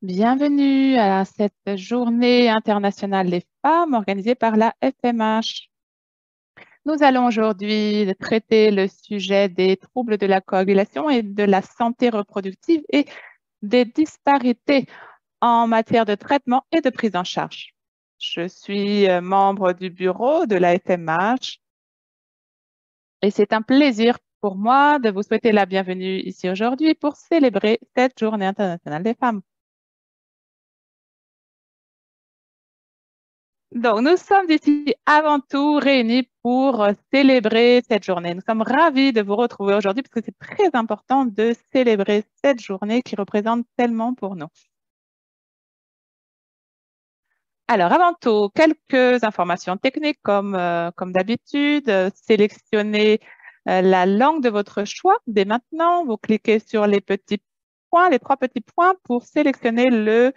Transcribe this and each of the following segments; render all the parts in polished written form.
Bienvenue à cette journée internationale des femmes organisée par la FMH. Nous allons aujourd'hui traiter le sujet des troubles de la coagulation et de la santé reproductive et des disparités en matière de traitement et de prise en charge. Je suis membre du bureau de la FMH et c'est un plaisir pour moi de vous souhaiter la bienvenue ici aujourd'hui pour célébrer cette journée internationale des femmes. Donc, nous sommes ici avant tout réunis pour célébrer cette journée. Nous sommes ravis de vous retrouver aujourd'hui parce que c'est très important de célébrer cette journée qui représente tellement pour nous. Alors, avant tout, quelques informations techniques comme d'habitude. Sélectionnez la langue de votre choix dès maintenant. Vous cliquez sur les petits points, les trois petits points pour sélectionner le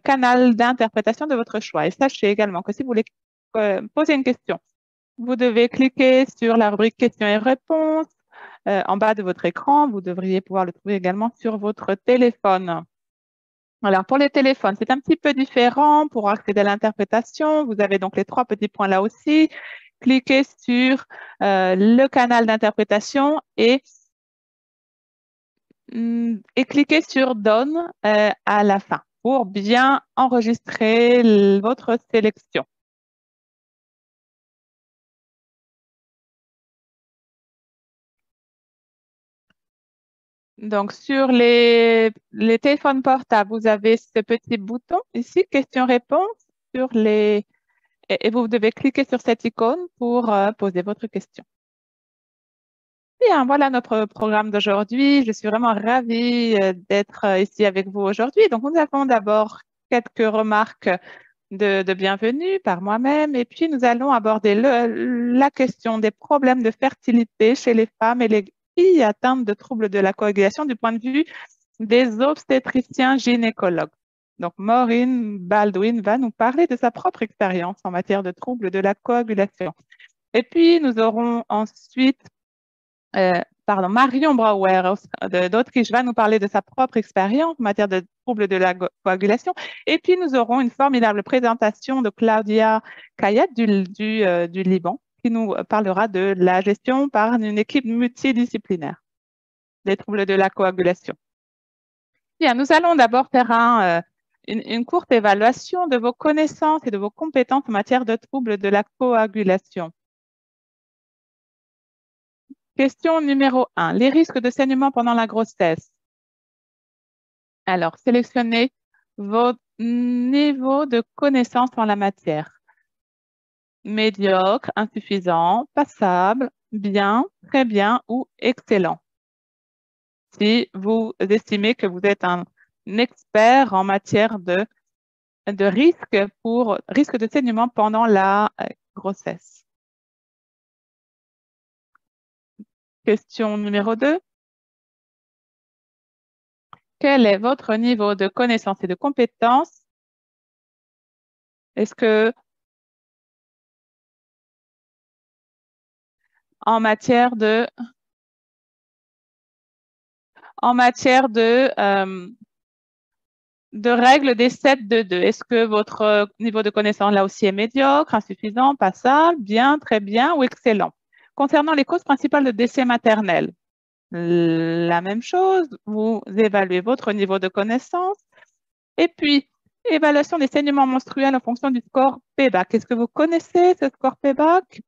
canal d'interprétation de votre choix. Et sachez également que si vous voulez poser une question, vous devez cliquer sur la rubrique questions et réponses en bas de votre écran. Vous devriez pouvoir le trouver également sur votre téléphone. Alors, pour les téléphones, c'est un petit peu différent. Pour accéder à l'interprétation, vous avez donc les trois petits points là aussi. Cliquez sur le canal d'interprétation et cliquez sur Donne à la fin pour bien enregistrer votre sélection. Donc, sur les téléphones portables, vous avez ce petit bouton ici, question-réponse, et vous devez cliquer sur cette icône pour poser votre question. Bien, voilà notre programme d'aujourd'hui. Je suis vraiment ravie d'être ici avec vous aujourd'hui. Donc, nous avons d'abord quelques remarques de bienvenue par moi-même et puis nous allons aborder la question des problèmes de fertilité chez les femmes et les filles atteintes de troubles de la coagulation du point de vue des obstétriciens gynécologues. Donc, Maureen Baldwin va nous parler de sa propre expérience en matière de troubles de la coagulation. Et puis, nous aurons ensuite Marion Brauer d'Autriche va nous parler de sa propre expérience en matière de troubles de la coagulation. Et puis, nous aurons une formidable présentation de Claudia Kayat du Liban qui nous parlera de la gestion par une équipe multidisciplinaire des troubles de la coagulation. Bien, nous allons d'abord faire une courte évaluation de vos connaissances et de vos compétences en matière de troubles de la coagulation. Question numéro 1. Les risques de saignement pendant la grossesse. Alors, sélectionnez votre niveau de connaissance en la matière. Médiocre, insuffisant, passable, bien, très bien ou excellent. Si vous estimez que vous êtes un expert en matière de risque de saignement pendant la grossesse. Question numéro 2. Quel est votre niveau de connaissance et de compétence? Est-ce que en matière de règles des 7 de 2, est-ce que votre niveau de connaissance là aussi est médiocre, insuffisant, passable, bien, très bien ou excellent? Concernant les causes principales de décès maternel, la même chose, vous évaluez votre niveau de connaissance. Et puis, évaluation des saignements menstruels en fonction du score PBAC. Est-ce que vous connaissez ce score PBAC?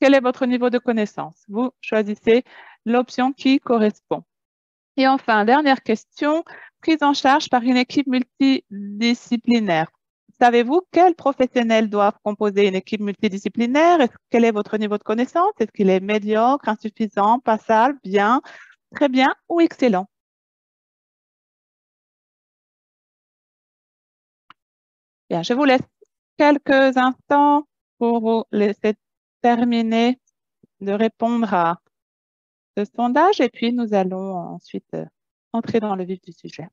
Quel est votre niveau de connaissance? Vous choisissez l'option qui correspond. Et enfin, dernière question, prise en charge par une équipe multidisciplinaire. Savez-vous quels professionnels doivent composer une équipe multidisciplinaire? Quel est votre niveau de connaissance? Est-ce qu'il est médiocre, insuffisant, passable, bien, très bien ou excellent? Bien, je vous laisse quelques instants pour vous laisser terminer de répondre à ce sondage et puis nous allons ensuite entrer dans le vif du sujet.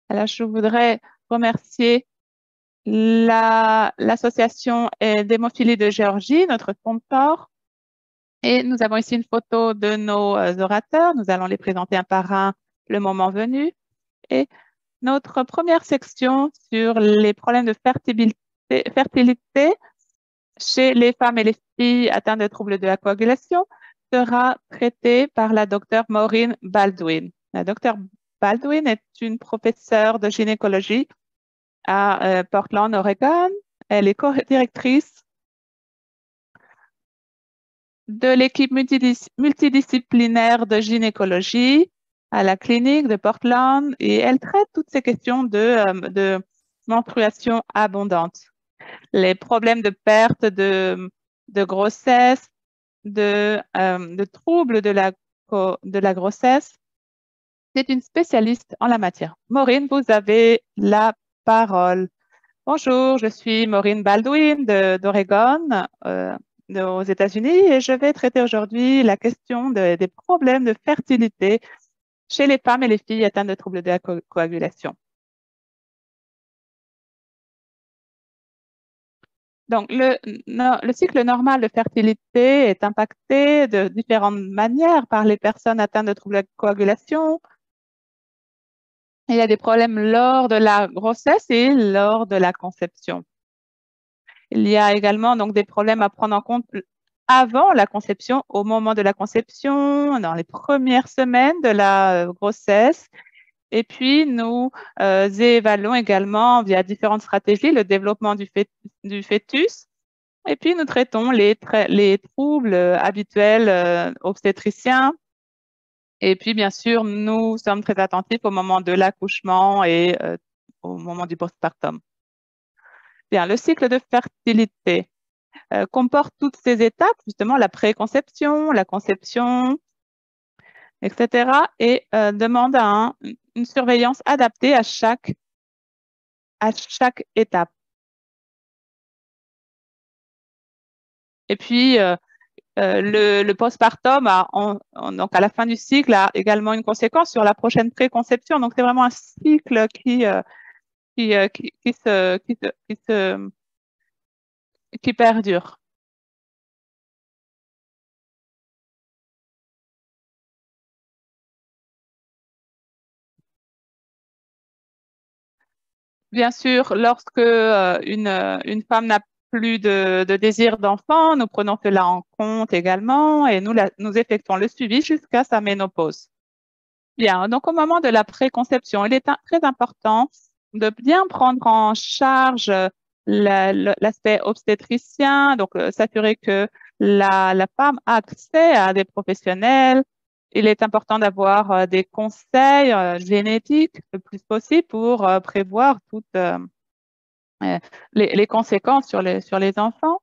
Alors, je voudrais remercier l'association d'hémophilie de Géorgie, notre sponsor, Et nous avons ici une photo de nos orateurs. Nous allons les présenter un par un le moment venu. Et notre première section sur les problèmes de fertilité chez les femmes et les filles atteintes de troubles de la coagulation sera traitée par la docteure Maureen Baldwin. La docteure Baldwin est une professeure de gynécologie à Portland, Oregon. Elle est co-directrice de l'équipe multidisciplinaire de gynécologie à la clinique de Portland et elle traite toutes ces questions de menstruation abondante. Les problèmes de perte de grossesse, de troubles de la grossesse. C'est une spécialiste en la matière. Maureen, vous avez la parole. Bonjour, je suis Maureen Baldwin d'Oregon, aux États-Unis, et je vais traiter aujourd'hui la question des problèmes de fertilité chez les femmes et les filles atteintes de troubles de la coagulation. Donc, le cycle normal de fertilité est impacté de différentes manières par les personnes atteintes de troubles de coagulation. Il y a des problèmes lors de la grossesse et lors de la conception. Il y a également donc des problèmes à prendre en compte avant la conception, au moment de la conception, dans les premières semaines de la grossesse. Et puis, nous évaluons également via différentes stratégies le développement du fœtus. Et puis, nous traitons les troubles habituels obstétriciens. Et puis, bien sûr, nous sommes très attentifs au moment de l'accouchement et au moment du postpartum. Bien, le cycle de fertilité comporte toutes ces étapes, justement la préconception, la conception, etc. et demande une surveillance adaptée à chaque étape. Et puis, le postpartum, donc à la fin du cycle, a également une conséquence sur la prochaine préconception. Donc, c'est vraiment un cycle qui perdure. Bien sûr, lorsque une femme n'a plus de désir d'enfant, nous prenons cela en compte également et nous effectuons le suivi jusqu'à sa ménopause. Bien, donc au moment de la préconception, il est très important de bien prendre en charge l'aspect obstétricien, donc s'assurer que la femme a accès à des professionnels. Il est important d'avoir des conseils génétiques le plus possible pour prévoir toutes les conséquences sur les enfants.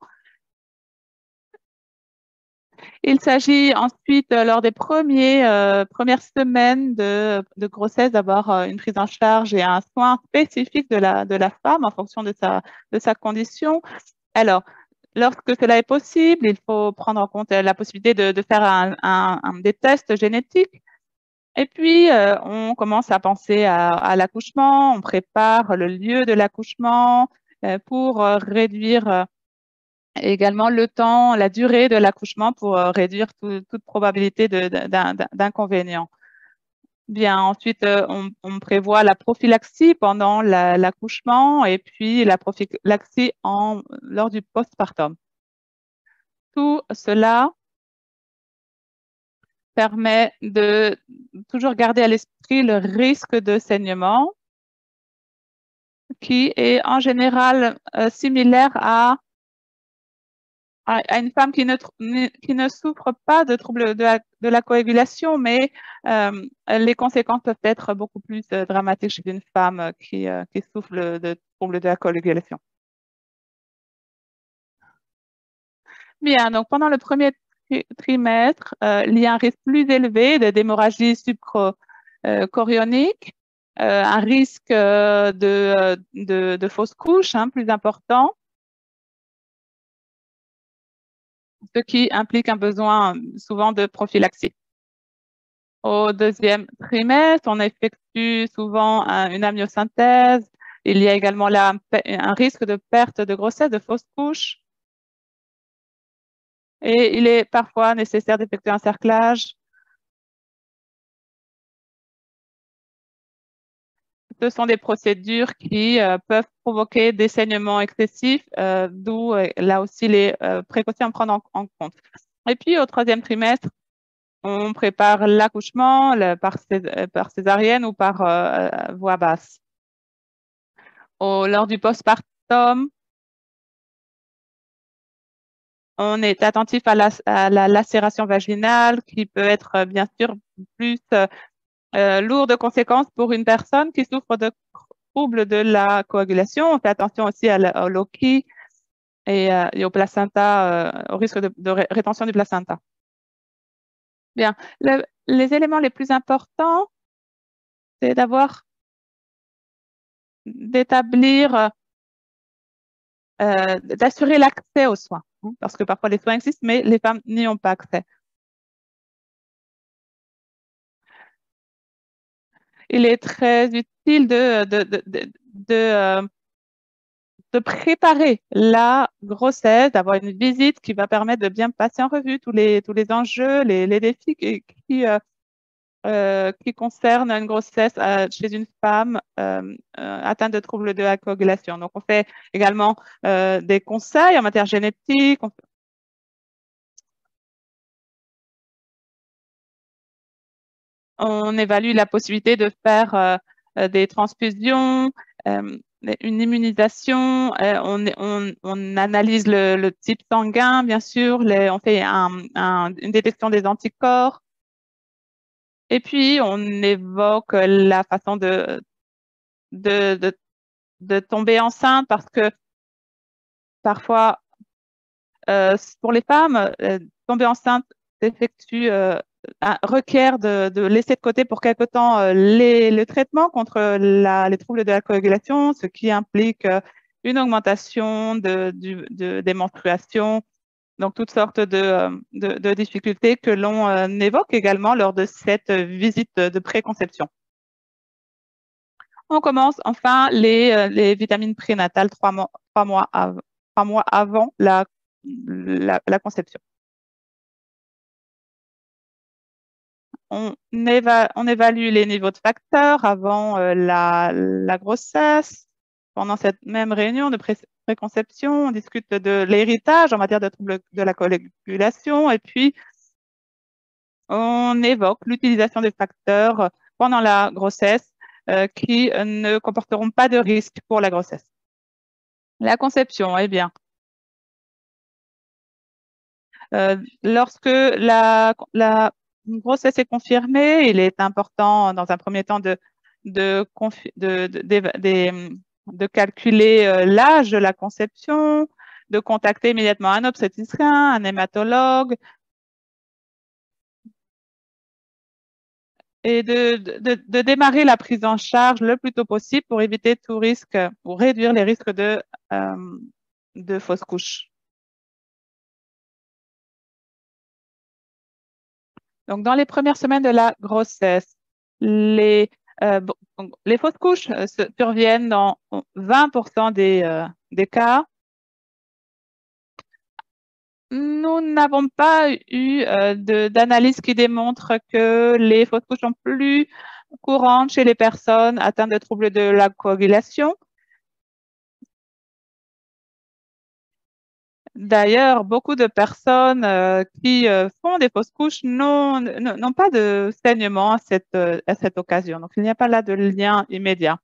Il s'agit ensuite, lors des premières semaines de grossesse, d'avoir une prise en charge et un soin spécifique de la femme en fonction de sa condition. Alors, lorsque cela est possible, il faut prendre en compte la possibilité de faire des tests génétiques. Et puis, on commence à penser à l'accouchement, on prépare le lieu de l'accouchement pour réduire également le temps, la durée de l'accouchement pour réduire toute probabilité d'inconvénients. Bien, ensuite, on prévoit la prophylaxie pendant l'accouchement et puis la prophylaxie lors du postpartum. Tout cela permet de toujours garder à l'esprit le risque de saignement qui est en général similaire à une femme qui ne souffre pas de troubles de la coagulation, mais les conséquences peuvent être beaucoup plus dramatiques chez une femme qui souffre de troubles de la coagulation. Bien, donc pendant le premier trimestre, il y a un risque plus élevé d'hémorragie subchorionique, un risque de fausse couche plus important, ce qui implique un besoin souvent de prophylaxie. Au deuxième trimestre, on effectue souvent une amniosynthèse. Il y a également là un risque de perte de grossesse, de fausse couche. Et il est parfois nécessaire d'effectuer un cerclage. Ce sont des procédures qui peuvent provoquer des saignements excessifs, d'où là aussi les précautions à prendre en compte. Et puis au troisième trimestre, on prépare l'accouchement par césarienne ou par voie basse. Lors du postpartum, on est attentif à la lacération vaginale qui peut être bien sûr plus lourde de conséquences pour une personne qui souffre de troubles de la coagulation. On fait attention aussi au LOCI et au placenta, au risque de rétention du placenta. Bien, les éléments les plus importants, c'est d'assurer l'accès aux soins, hein, parce que parfois les soins existent, mais les femmes n'y ont pas accès. Il est très utile de préparer la grossesse, d'avoir une visite qui va permettre de bien passer en revue tous les enjeux, les défis qui concernent une grossesse chez une femme atteinte de troubles de la coagulation. Donc, on fait également des conseils en matière génétique. On évalue la possibilité de faire des transfusions, une immunisation. On analyse le type sanguin, bien sûr. On fait une détection des anticorps. Et puis, on évoque la façon de tomber enceinte parce que parfois, pour les femmes, tomber enceinte requiert de laisser de côté pour quelque temps le traitement contre les troubles de la coagulation, ce qui implique une augmentation des menstruations, donc toutes sortes de difficultés que l'on évoque également lors de cette visite de préconception. On commence enfin les vitamines prénatales 3 mois avant la conception. On évalue les niveaux de facteurs avant la grossesse. Pendant cette même réunion de préconception, on discute de l'héritage en matière de troubles de la coagulation et puis on évoque l'utilisation des facteurs pendant la grossesse qui ne comporteront pas de risque pour la grossesse. La conception, eh bien, lorsque la grossesse est confirmée, il est important dans un premier temps de calculer l'âge de la conception, de contacter immédiatement un obstétricien, un hématologue, et de démarrer la prise en charge le plus tôt possible pour éviter tout risque, pour réduire les risques de fausse couche. Donc, dans les premières semaines de la grossesse, les fausses couches surviennent dans 20% des cas. Nous n'avons pas eu d'analyse qui démontre que les fausses couches sont plus courantes chez les personnes atteintes de troubles de la coagulation. D'ailleurs, beaucoup de personnes qui font des fausses couches n'ont pas de saignement à cette occasion. Donc, il n'y a pas là de lien immédiat.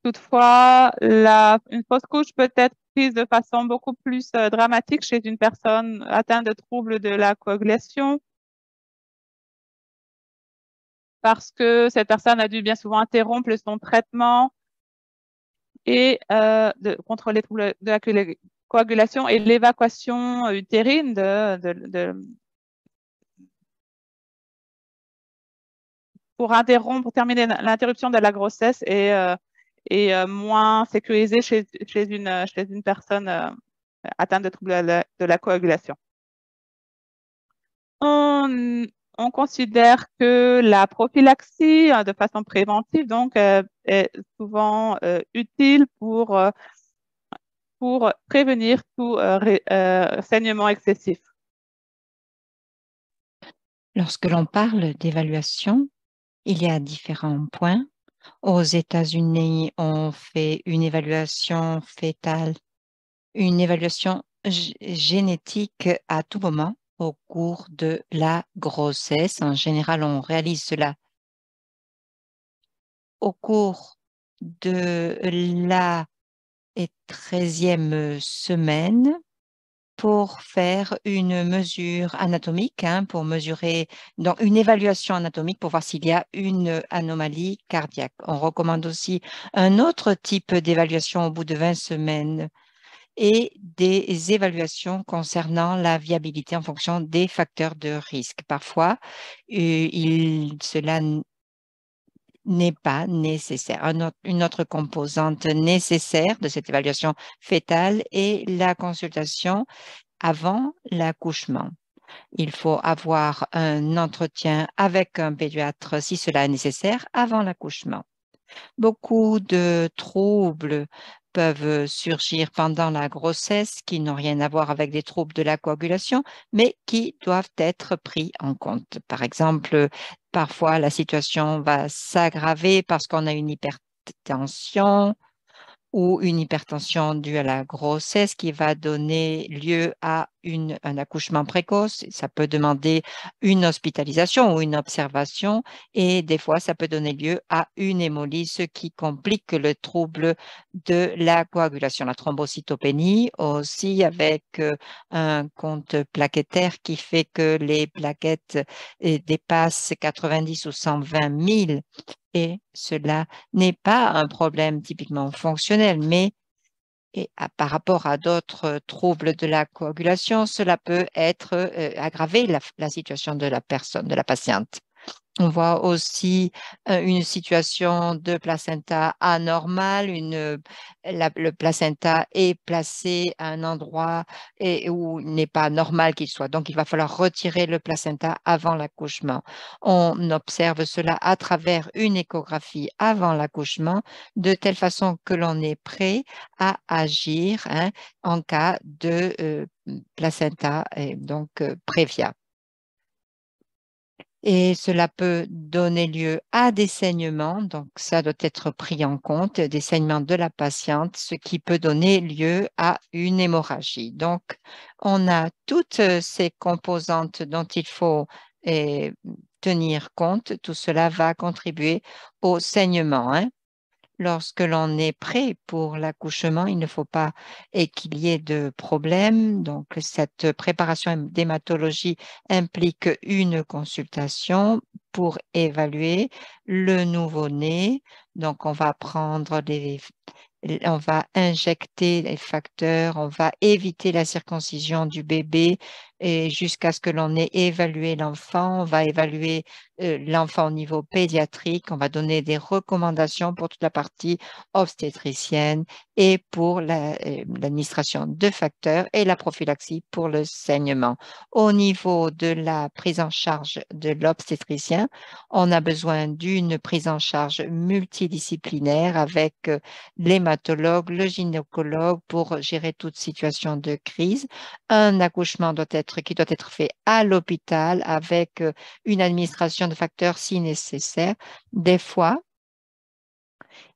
Toutefois, une fausse couche peut être prise de façon beaucoup plus dramatique chez une personne atteinte de troubles de la coagulation parce que cette personne a dû bien souvent interrompre son traitement et contre les troubles de la coagulation et l'évacuation utérine pour terminer l'interruption de la grossesse et moins sécurisée chez une personne atteinte de troubles de la coagulation. On On considère que la prophylaxie, de façon préventive, donc, est souvent utile pour prévenir tout saignement excessif. Lorsque l'on parle d'évaluation, il y a différents points. Aux États-Unis, on fait une évaluation fétale, une évaluation génétique à tout moment au cours de la grossesse. En général, on réalise cela au cours de la 13e semaine pour faire une mesure anatomique, pour mesurer, donc une évaluation anatomique pour voir s'il y a une anomalie cardiaque. On recommande aussi un autre type d'évaluation au bout de 20 semaines et des évaluations concernant la viabilité en fonction des facteurs de risque. Parfois, cela n'est pas nécessaire. Une autre composante nécessaire de cette évaluation fétale est la consultation avant l'accouchement. Il faut avoir un entretien avec un pédiatre si cela est nécessaire avant l'accouchement. Beaucoup de troubles peuvent surgir pendant la grossesse qui n'ont rien à voir avec des troubles de la coagulation, mais qui doivent être pris en compte. Par exemple, parfois la situation va s'aggraver parce qu'on a une hypertension ou une hypertension due à la grossesse qui va donner lieu à un accouchement précoce. Ça peut demander une hospitalisation ou une observation et des fois, ça peut donner lieu à une hémolyse, ce qui complique le trouble de la coagulation. La thrombocytopénie aussi avec un compte plaquettaire qui fait que les plaquettes dépassent 90 ou 120 000 et cela n'est pas un problème typiquement fonctionnel, mais par rapport à d'autres troubles de la coagulation, cela peut être aggraver la situation de la personne, de la patiente. On voit aussi une situation de placenta anormale. Le placenta est placé à un endroit où il n'est pas normal qu'il soit. Donc, il va falloir retirer le placenta avant l'accouchement. On observe cela à travers une échographie avant l'accouchement, de telle façon que l'on est prêt à agir en cas de placenta, et donc prévia. Et cela peut donner lieu à des saignements, donc ça doit être pris en compte, des saignements de la patiente, ce qui peut donner lieu à une hémorragie. Donc, on a toutes ces composantes dont il faut eh, tenir compte. Tout cela va contribuer au saignement. Lorsque l'on est prêt pour l'accouchement, il ne faut pas qu'il y ait de problème. Donc, cette préparation d'hématologie implique une consultation pour évaluer le nouveau-né. Donc, on va prendre on va injecter les facteurs, on va éviter la circoncision du bébé et jusqu'à ce que l'on ait évalué l'enfant. On va évaluer l'enfant au niveau pédiatrique. On va donner des recommandations pour toute la partie obstétricienne et pour l'administration de facteurs et la prophylaxie pour le saignement. Au niveau de la prise en charge de l'obstétricien, on a besoin d'une prise en charge multidisciplinaire avec l'hématologue, le gynécologue pour gérer toute situation de crise. Un accouchement qui doit être fait à l'hôpital avec une administration de facteurs si nécessaire. Des fois,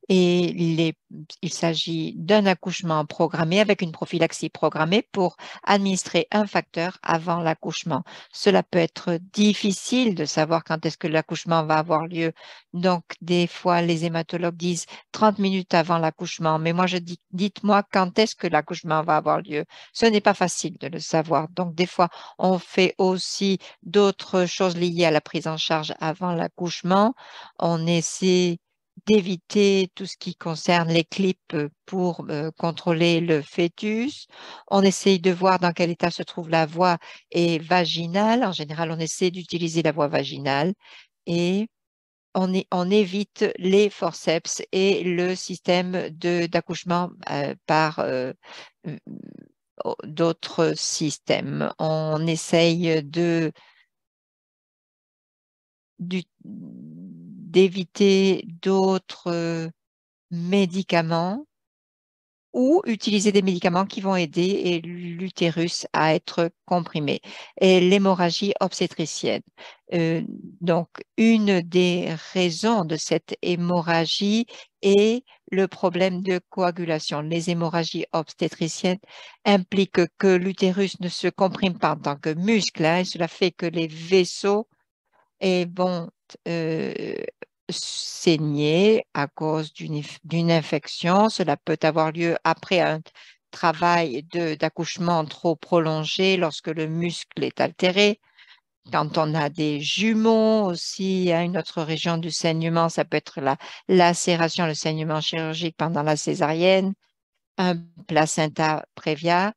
et il s'agit d'un accouchement programmé avec une prophylaxie programmée pour administrer un facteur avant l'accouchement. Cela peut être difficile de savoir quand est-ce que l'accouchement va avoir lieu. Donc, des fois, les hématologues disent 30 minutes avant l'accouchement, mais moi, je dis, dites-moi quand est-ce que l'accouchement va avoir lieu. Ce n'est pas facile de le savoir. Donc, des fois, on fait aussi d'autres choses liées à la prise en charge avant l'accouchement. On essaie d'éviter tout ce qui concerne les clips pour contrôler le fœtus. On essaye de voir dans quel état se trouve la voie vaginale. En général, on essaie d'utiliser la voie vaginale et on évite les forceps et le système d'accouchement par euh, d'autres systèmes. On essaye de d'éviter d'autres médicaments ou utiliser des médicaments qui vont aider l'utérus à être comprimé. Et l'hémorragie obstétricienne. Euh, donc, une des raisons de cette hémorragie est le problème de coagulation. Les hémorragies obstétriciennes impliquent que l'utérus ne se comprime pas en tant que muscle, hein, et cela fait que les vaisseaux vont euh, saigner à cause d'une infection. Cela peut avoir lieu après un travail d'accouchement trop prolongé lorsque le muscle est altéré. Quand on a des jumeaux aussi, à une autre région du saignement, ça peut être la lacération, le saignement chirurgique pendant la césarienne, un placenta prévia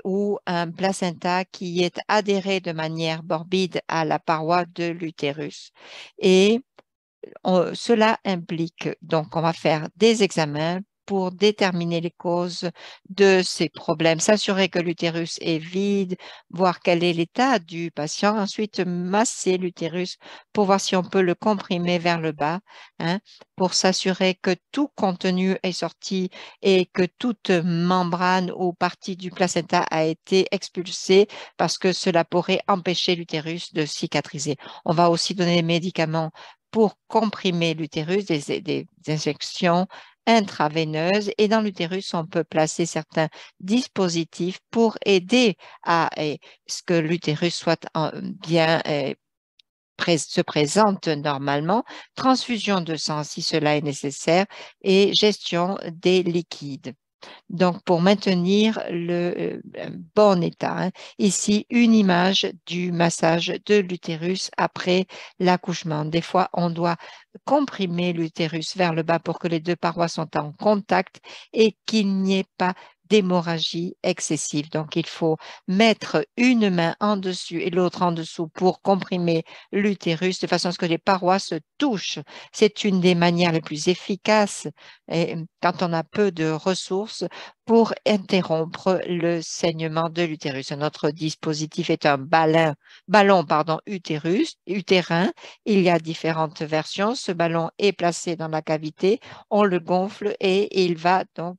ou un placenta qui est adhéré de manière morbide à la paroi de l'utérus. Et cela implique, donc, on va faire des examens pour déterminer les causes de ces problèmes, s'assurer que l'utérus est vide, voir quel est l'état du patient, ensuite masser l'utérus pour voir si on peut le comprimer vers le bas, hein, pour s'assurer que tout contenu est sorti et que toute membrane ou partie du placenta a été expulsée parce que cela pourrait empêcher l'utérus de cicatriser. On va aussi donner des médicaments pour comprimer l'utérus, des injections intraveineuses. Et dans l'utérus, on peut placer certains dispositifs pour aider à ce que l'utérus soit bien se présente normalement, transfusion de sang si cela est nécessaire et gestion des liquides. Donc, pour maintenir le bon état, hein. Ici, une image du massage de l'utérus après l'accouchement. Des fois, on doit comprimer l'utérus vers le bas pour que les deux parois soient en contact et qu'il n'y ait pas d'hémorragie excessive. Donc, il faut mettre une main en dessus et l'autre en dessous pour comprimer l'utérus de façon à ce que les parois se touchent. C'est une des manières les plus efficaces quand on a peu de ressources pour interrompre le saignement de l'utérus. Notre dispositif est un ballon utérin. Il y a différentes versions. Ce ballon est placé dans la cavité, on le gonfle et il va donc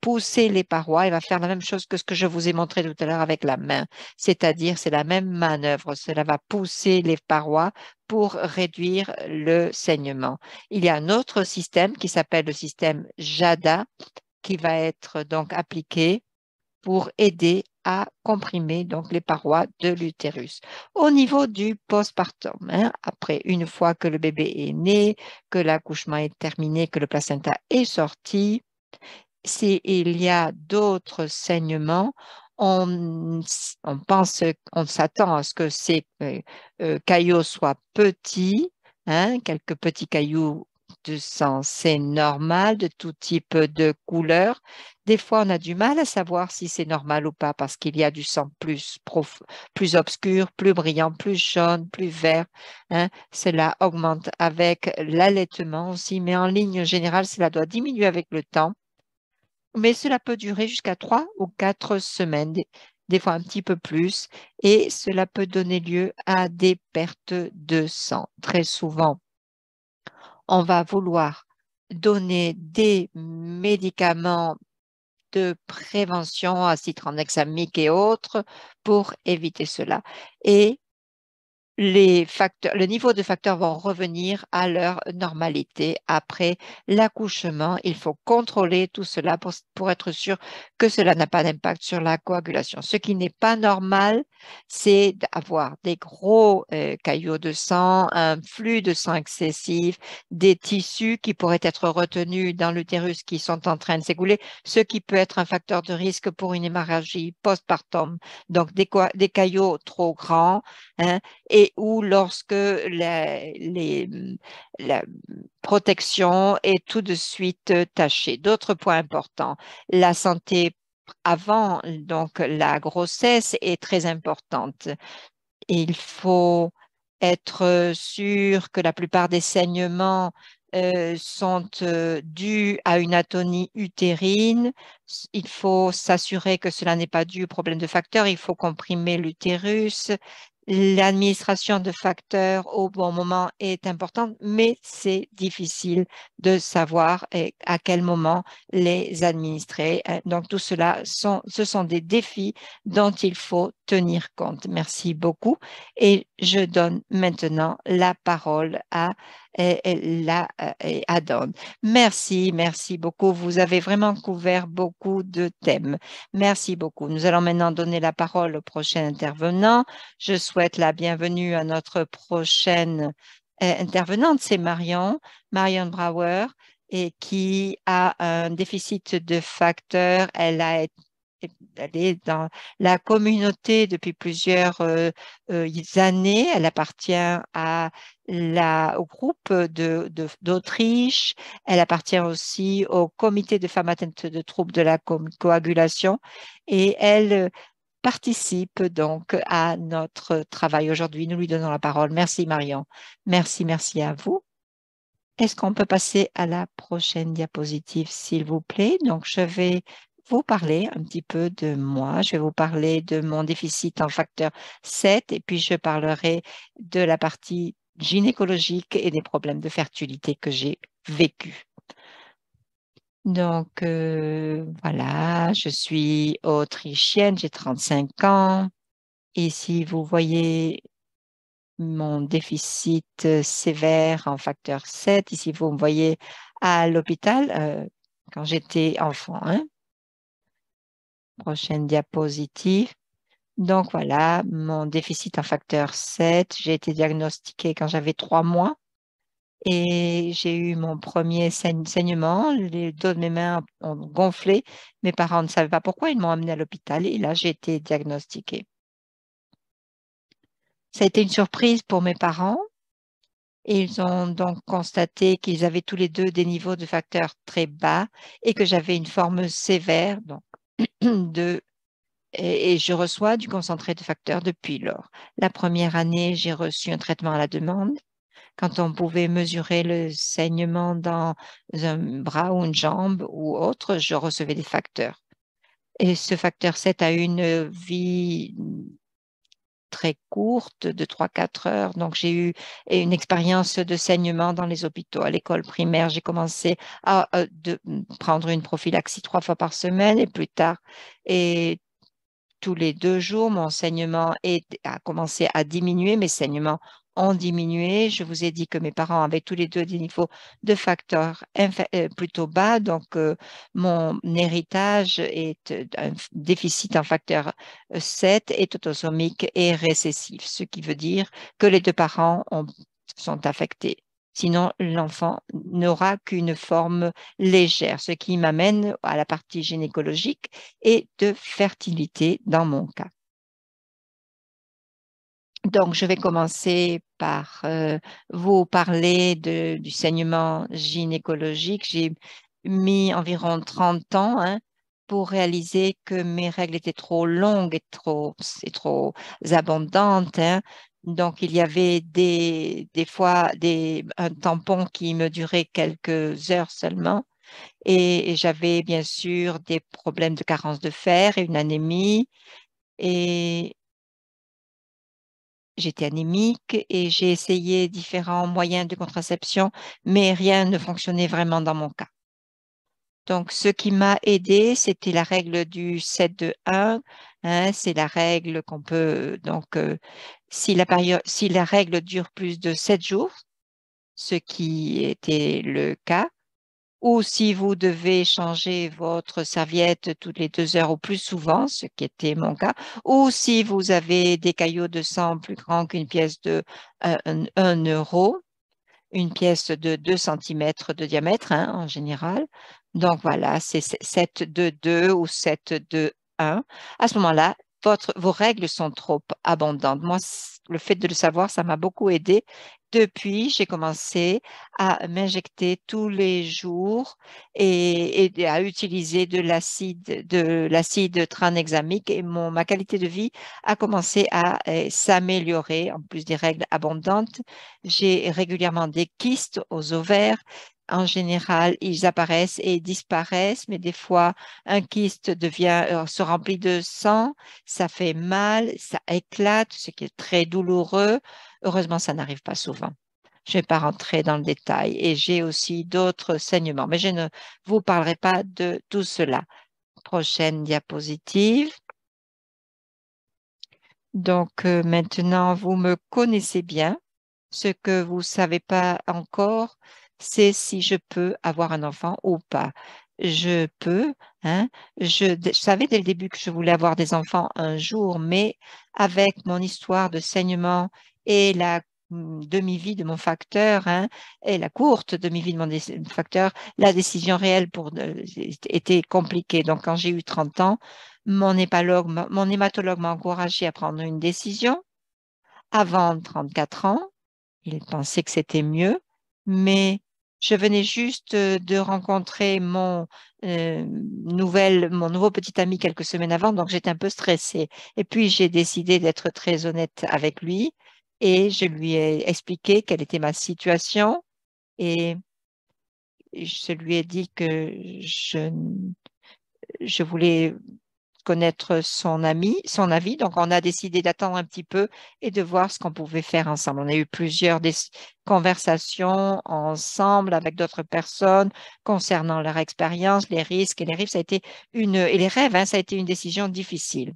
pousser les parois. Il va faire la même chose que ce que je vous ai montré tout à l'heure avec la main, c'est-à-dire c'est la même manœuvre. Cela va pousser les parois pour réduire le saignement. Il y a un autre système qui s'appelle le système JADA qui va être donc appliqué pour aider à comprimer donc les parois de l'utérus. Au niveau du postpartum, hein, après une fois que le bébé est né, que l'accouchement est terminé, que le placenta est sorti, s'il y a d'autres saignements, on pense, on s'attend à ce que ces caillots soient petits, hein, quelques petits cailloux de sang, c'est normal, de tout type de couleur. Des fois, on a du mal à savoir si c'est normal ou pas parce qu'il y a du sang plus obscur, plus brillant, plus jaune, plus vert, hein. Cela augmente avec l'allaitement aussi, mais en ligne générale, cela doit diminuer avec le temps. Mais cela peut durer jusqu'à 3 ou 4 semaines, des fois un petit peu plus, et cela peut donner lieu à des pertes de sang. Très souvent, on va vouloir donner des médicaments de prévention, acide tranexamique et autres, pour éviter cela. Et le niveau de facteurs vont revenir à leur normalité après l'accouchement. Il faut contrôler tout cela pour être sûr que cela n'a pas d'impact sur la coagulation. Ce qui n'est pas normal, c'est d'avoir des gros caillots de sang, un flux de sang excessif, des tissus qui pourraient être retenus dans l'utérus qui sont en train de s'écouler, ce qui peut être un facteur de risque pour une hémorragie postpartum. Donc, des caillots trop grands, hein, et ou lorsque la protection est tout de suite tachée. D'autres points importants, la santé avant donc la grossesse est très importante. Il faut être sûr que la plupart des saignements sont dus à une atonie utérine. Il faut s'assurer que cela n'est pas dû au problème de facteur. Il faut comprimer l'utérus. L'administration de facteurs au bon moment est importante, mais c'est difficile de savoir à quel moment les administrer. Donc, tout cela, ce sont des défis dont il faut tenir compte. Merci beaucoup. Et je donne maintenant la parole à Dawn. Merci, merci beaucoup. Vous avez vraiment couvert beaucoup de thèmes. Merci beaucoup. Nous allons maintenant donner la parole au prochain intervenant. Je souhaite la bienvenue à notre prochaine intervenante, c'est Marion Brouwer, et qui a un déficit de facteurs. Elle est dans la communauté depuis plusieurs années. Elle appartient au groupe d'Autriche. Elle appartient aussi au comité de femmes atteintes de troubles de la coagulation et elle participe donc à notre travail aujourd'hui. Nous lui donnons la parole. Merci Marion. Merci, merci à vous. Est-ce qu'on peut passer à la prochaine diapositive, s'il vous plaît? Donc, je vais vous parler un petit peu de moi. Je vais vous parler de mon déficit en facteur 7 et puis je parlerai de la partie gynécologique et des problèmes de fertilité que j'ai vécus. Donc, voilà, je suis autrichienne, j'ai 35 ans. Ici, vous voyez mon déficit sévère en facteur 7. Ici, vous me voyez à l'hôpital quand j'étais enfant. Hein. Prochaine diapositive. Donc, voilà, mon déficit en facteur 7. J'ai été diagnostiquée quand j'avais 3 mois et j'ai eu mon premier saignement. Les dos de mes mains ont gonflé. Mes parents ne savaient pas pourquoi. Ils m'ont amené à l'hôpital et là, j'ai été diagnostiquée. Ça a été une surprise pour mes parents. Et ils ont donc constaté qu'ils avaient tous les deux des niveaux de facteurs très bas et que j'avais une forme sévère donc, et je reçois du concentré de facteurs depuis lors. La première année, j'ai reçu un traitement à la demande. Quand on pouvait mesurer le saignement dans un bras ou une jambe ou autre, je recevais des facteurs. Et ce facteur 7 a une vie très courte de 3-4 heures. Donc, j'ai eu une expérience de saignement dans les hôpitaux. À l'école primaire, j'ai commencé à prendre une prophylaxie 3 fois par semaine et plus tard, et tous les 2 jours, mon saignement a commencé à diminuer. Mes saignements ont diminué. Je vous ai dit que mes parents avaient tous les deux des niveaux de facteurs plutôt bas. Donc, mon héritage est un déficit en facteur 7 est autosomique et récessif, ce qui veut dire que les 2 parents sont affectés. Sinon, l'enfant n'aura qu'une forme légère, ce qui m'amène à la partie gynécologique et de fertilité dans mon cas. Donc, je vais commencer par vous parler du saignement gynécologique. J'ai mis environ 30 ans pour réaliser que mes règles étaient trop longues et trop abondantes. Hein. Donc, il y avait des fois un tampon qui me durait quelques heures seulement. Et j'avais bien sûr des problèmes de carence de fer et une anémie. Et j'étais anémique et j'ai essayé différents moyens de contraception, mais rien ne fonctionnait vraiment dans mon cas. Donc, ce qui m'a aidé, c'était la règle du 7-2-1. Hein, c'est la règle qu'on peut, donc, si la règle dure plus de 7 jours, ce qui était le cas, ou si vous devez changer votre serviette toutes les 2 heures ou plus souvent, ce qui était mon cas, ou si vous avez des caillots de sang plus grands qu'une pièce de 1 euro, une pièce de 2 centimètres de diamètre en général. Donc voilà, c'est 7-2-2 ou 7-2-1. À ce moment-là, vos règles sont trop abondantes. Moi, le fait de le savoir, ça m'a beaucoup aidé. Depuis, j'ai commencé à m'injecter tous les jours et à utiliser de l'acide tranexamique et ma qualité de vie a commencé à s'améliorer en plus des règles abondantes. J'ai régulièrement des kystes aux ovaires en général, ils apparaissent et disparaissent, mais des fois, un kyste se remplit de sang, ça fait mal, ça éclate, ce qui est très douloureux. Heureusement, ça n'arrive pas souvent. Je ne vais pas rentrer dans le détail et j'ai aussi d'autres saignements, mais je ne vous parlerai pas de tout cela. Prochaine diapositive. Donc, maintenant, vous me connaissez bien. Ce que vous ne savez pas encore, c'est si je peux avoir un enfant ou pas. Je peux, hein. Je savais dès le début que je voulais avoir des enfants un jour, mais avec mon histoire de saignement et la demi-vie de mon facteur, hein, et la courte demi-vie de facteur, la décision réelle était compliquée. Donc, quand j'ai eu 30 ans, mon hématologue m'a encouragé à prendre une décision avant 34 ans. Il pensait que c'était mieux, mais je venais juste de rencontrer mon nouveau petit ami quelques semaines avant, donc j'étais un peu stressée. Et puis j'ai décidé d'être très honnête avec lui et je lui ai expliqué quelle était ma situation et je lui ai dit que je voulais connaître son avis. Donc, on a décidé d'attendre un petit peu et de voir ce qu'on pouvait faire ensemble. On a eu plusieurs conversations ensemble avec d'autres personnes concernant leur expérience, les risques et les rêves. Et les rêves, hein, ça a été une décision difficile.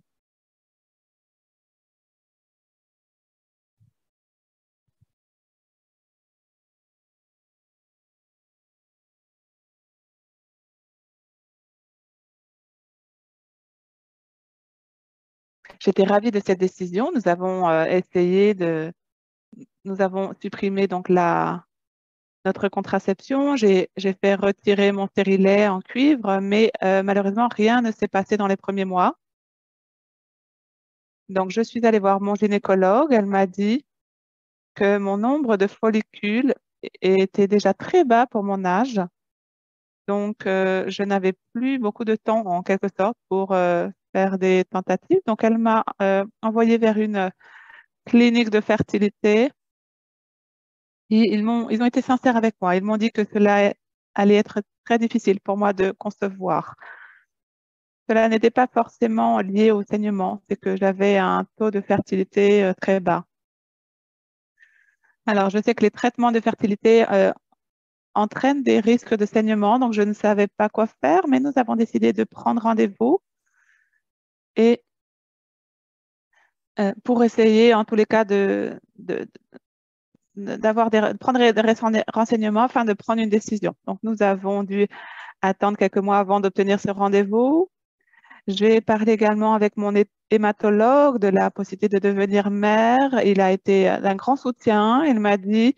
J'étais ravie de cette décision. Nous avons supprimé donc notre contraception. J'ai fait retirer mon stérilet en cuivre, mais malheureusement, rien ne s'est passé dans les premiers mois. Donc, je suis allée voir mon gynécologue. Elle m'a dit que mon nombre de follicules était déjà très bas pour mon âge. Donc, je n'avais plus beaucoup de temps, en quelque sorte, pour faire des tentatives. Donc, elle m'a envoyée vers une clinique de fertilité. Et ils ont été sincères avec moi. Ils m'ont dit que cela allait être très difficile pour moi de concevoir. Cela n'était pas forcément lié au saignement, c'est que j'avais un taux de fertilité très bas. Alors, je sais que les traitements de fertilité entraînent des risques de saignement, donc je ne savais pas quoi faire, mais nous avons décidé de prendre rendez-vous et pour essayer, en tous les cas, de prendre des renseignements afin de prendre une décision. Donc, nous avons dû attendre quelques mois avant d'obtenir ce rendez-vous. J'ai parlé également avec mon hématologue de la possibilité de devenir mère. Il a été d'un grand soutien. Il m'a dit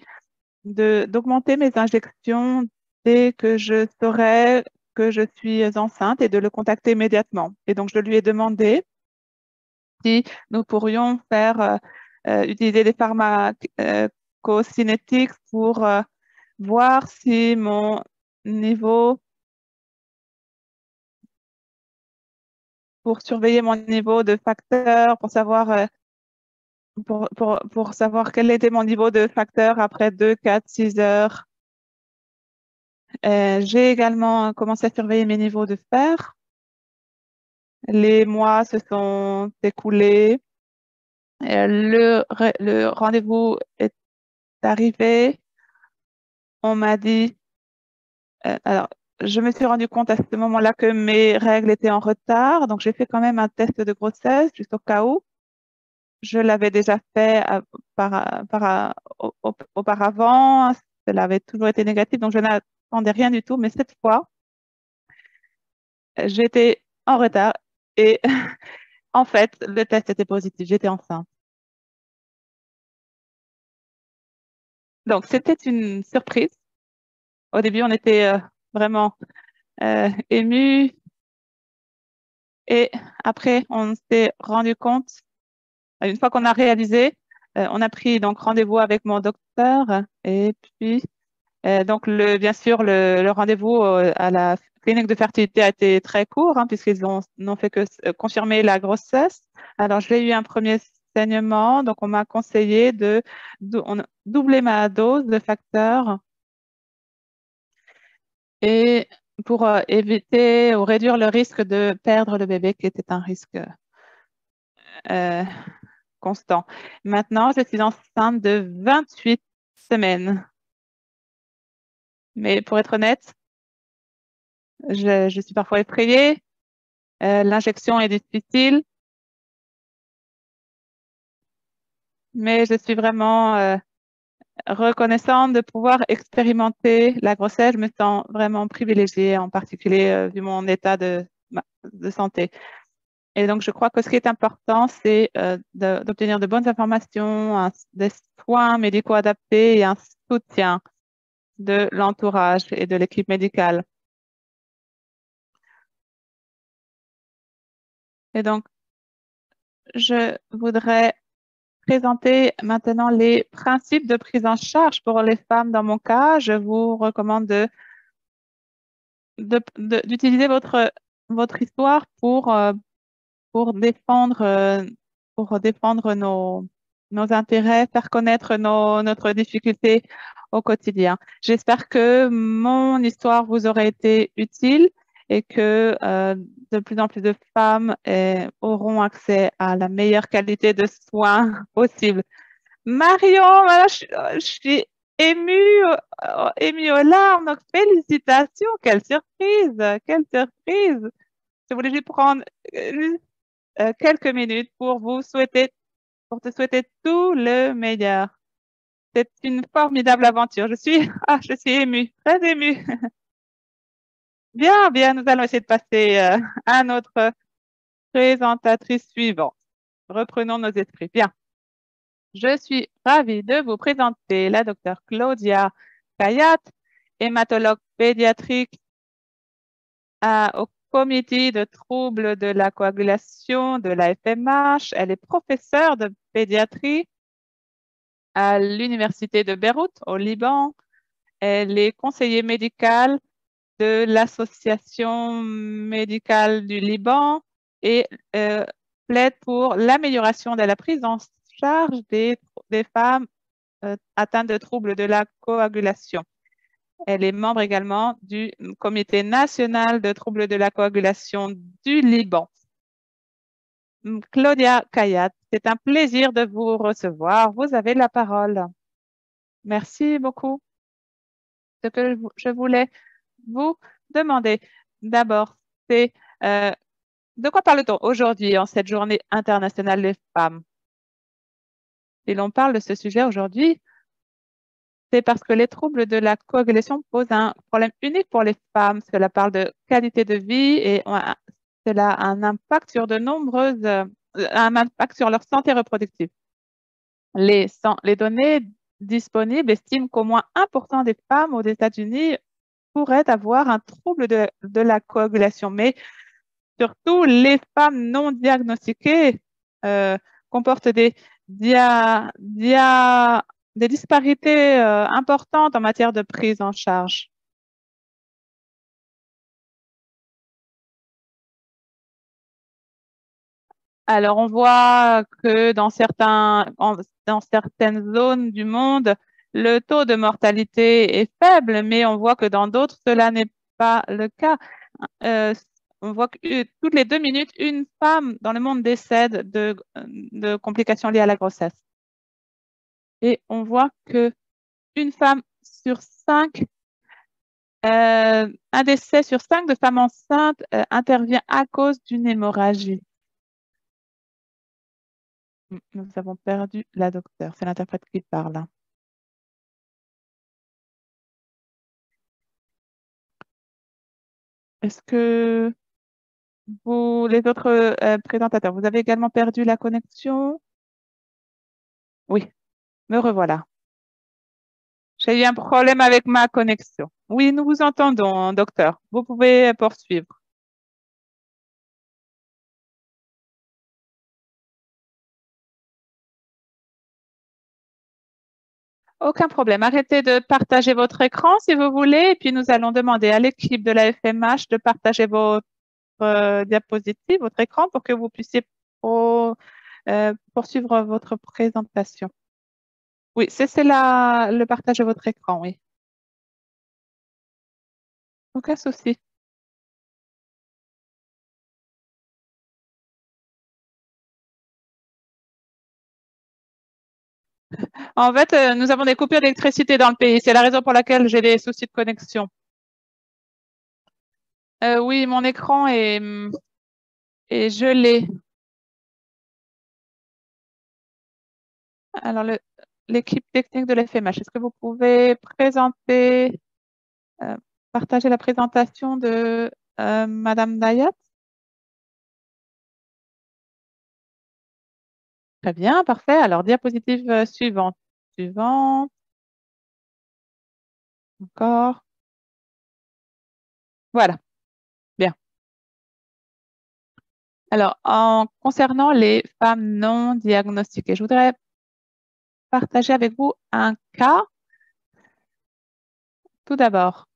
d'augmenter mes injections dès que je saurais que je suis enceinte et de le contacter immédiatement. Et donc, je lui ai demandé si nous pourrions utiliser des pharmacocinétiques pour voir si mon niveau, pour surveiller mon niveau de facteur, pour savoir quel était mon niveau de facteur après 2, 4, 6 heures. J'ai également commencé à surveiller mes niveaux de fer. Les mois se sont écoulés. Le rendez-vous est arrivé. On m'a dit, alors, je me suis rendu compte à ce moment-là que mes règles étaient en retard. Donc, j'ai fait quand même un test de grossesse, juste au cas où. Je l'avais déjà fait auparavant. Cela avait toujours été négatif, donc je n'attendais rien du tout. Mais cette fois, j'étais en retard et en fait, le test était positif. J'étais enceinte. Donc, c'était une surprise. Au début, on était vraiment émus et après, on s'est rendu compte, une fois qu'on a réalisé, on a pris donc rendez-vous avec mon docteur et puis donc, bien sûr, le rendez-vous à la clinique de fertilité a été très court, hein, puisqu'ils n'ont fait que confirmer la grossesse. Alors, j'ai eu un premier saignement, donc on m'a conseillé de doubler ma dose de facteur. et pour éviter ou réduire le risque de perdre le bébé qui était un risque constant. Maintenant, je suis enceinte de 28 semaines. Mais pour être honnête, je suis parfois effrayée. L'injection est difficile, mais je suis vraiment reconnaissante de pouvoir expérimenter la grossesse. Je me sens vraiment privilégiée, en particulier vu mon état de santé. Et donc, je crois que ce qui est important, c'est d'obtenir de bonnes informations, des soins médicaux adaptés et un soutien de l'entourage et de l'équipe médicale. Et donc, je voudrais présenter maintenant les principes de prise en charge pour les femmes. Dans mon cas, je vous recommande d'utiliser votre histoire pour défendre nos intérêts, faire connaître notre difficulté au quotidien. J'espère que mon histoire vous aurait été utile et que de plus en plus de femmes auront accès à la meilleure qualité de soins possible. Marion, voilà, je suis émue, émue aux larmes. Donc, félicitations, quelle surprise, quelle surprise. Je voulais juste prendre quelques minutes pour pour te souhaiter tout le meilleur. C'est une formidable aventure. Je suis émue, très émue. Bien, bien, nous allons essayer de passer à notre présentatrice suivante. Reprenons nos esprits. Bien. Je suis ravie de vous présenter la docteure Claudia Kayat, hématologue pédiatrique au comité de troubles de la coagulation de la FMH. Elle est professeure de pédiatrie à l'Université de Beyrouth, au Liban. Elle est conseillère médicale de l'Association médicale du Liban et plaide pour l'amélioration de la prise en charge des femmes atteintes de troubles de la coagulation. Elle est membre également du Comité national de troubles de la coagulation du Liban. Claudia Kayat, c'est un plaisir de vous recevoir. Vous avez la parole. Merci beaucoup. Ce que je voulais vous demander d'abord, c'est de quoi parle-t-on aujourd'hui en cette journée internationale des femmes? Si l'on parle de ce sujet aujourd'hui, c'est parce que les troubles de la coagulation posent un problème unique pour les femmes. Cela parle de qualité de vie et cela a un impact sur un impact sur leur santé reproductive. Les données disponibles estiment qu'au moins 1% des femmes aux États-Unis pourraient avoir un trouble de la coagulation, mais surtout les femmes non diagnostiquées comportent des disparités importantes en matière de prise en charge. Alors, on voit que dans certaines zones du monde, le taux de mortalité est faible, mais on voit que dans d'autres, cela n'est pas le cas. On voit que toutes les 2 minutes, une femme dans le monde décède de complications liées à la grossesse. Et on voit que une femme sur 5, un décès sur 5 de femmes enceintes intervient à cause d'une hémorragie. Nous avons perdu la docteure. C'est l'interprète qui parle. Est-ce que les autres présentateurs, vous avez également perdu la connexion? Oui, me revoilà. J'ai eu un problème avec ma connexion. Oui, nous vous entendons, docteur. Vous pouvez poursuivre. Aucun problème. Arrêtez de partager votre écran si vous voulez, et puis nous allons demander à l'équipe de la FMH de partager votre diapositive, votre écran, pour que vous puissiez poursuivre votre présentation. Oui, c'est le partage de votre écran, oui. Aucun souci. En fait, nous avons des coupures d'électricité dans le pays. C'est la raison pour laquelle j'ai des soucis de connexion. Oui, mon écran est gelé. Alors, l'équipe technique de l'FMH, est-ce que vous pouvez présenter, partager la présentation de Madame Dayat? Très bien, parfait. Alors, diapositive suivante. Suivante. Encore. Voilà, bien. Alors, en concernant les femmes non diagnostiquées, je voudrais partager avec vous un cas. Tout d'abord,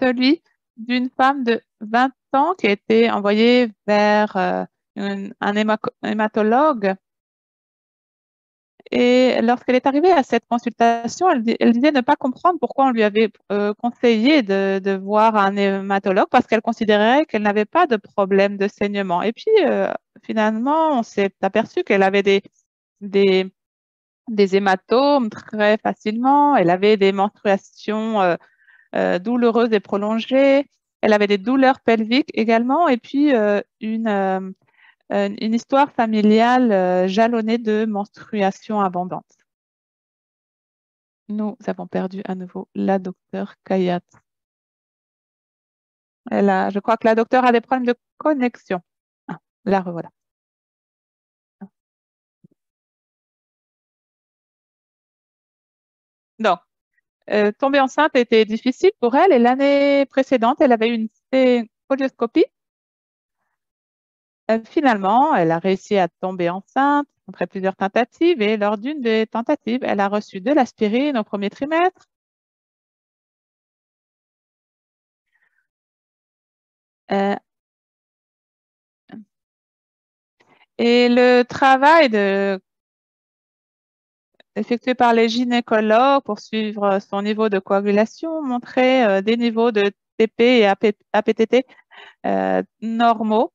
celui d'une femme de 20 ans qui a été envoyée vers un hématologue. Et lorsqu'elle est arrivée à cette consultation, elle disait ne pas comprendre pourquoi on lui avait conseillé de voir un hématologue parce qu'elle considérait qu'elle n'avait pas de problème de saignement. Et puis, finalement, on s'est aperçu qu'elle avait des hématomes très facilement. Elle avait des menstruations douloureuses et prolongées. Elle avait des douleurs pelviques également. Et puis, une histoire familiale jalonnée de menstruations abondantes. Nous avons perdu à nouveau la docteure Kayat. Je crois que la docteure a des problèmes de connexion. Ah, la revoilà. Donc, tomber enceinte était difficile pour elle et l'année précédente, elle avait eu une colonoscopie. Finalement, elle a réussi à tomber enceinte après plusieurs tentatives et lors d'une des tentatives, elle a reçu de l'aspirine au premier trimestre. Euh, et le travail effectué par les gynécologues pour suivre son niveau de coagulation montrait des niveaux de TP et APTT normaux.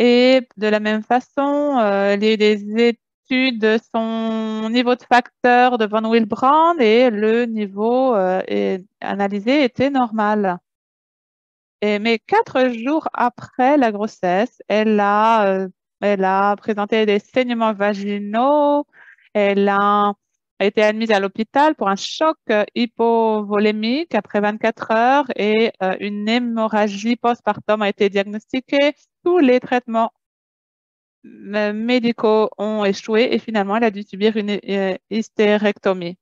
Et de la même façon, il y a eu des études de son niveau de facteur de von Willebrand et le niveau analysé était normal. Mais 4 jours après la grossesse, elle a présenté des saignements vaginaux, elle a été admise à l'hôpital pour un choc hypovolémique après 24 heures et une hémorragie postpartum a été diagnostiquée. Tous les traitements médicaux ont échoué et finalement, elle a dû subir une hystérectomie.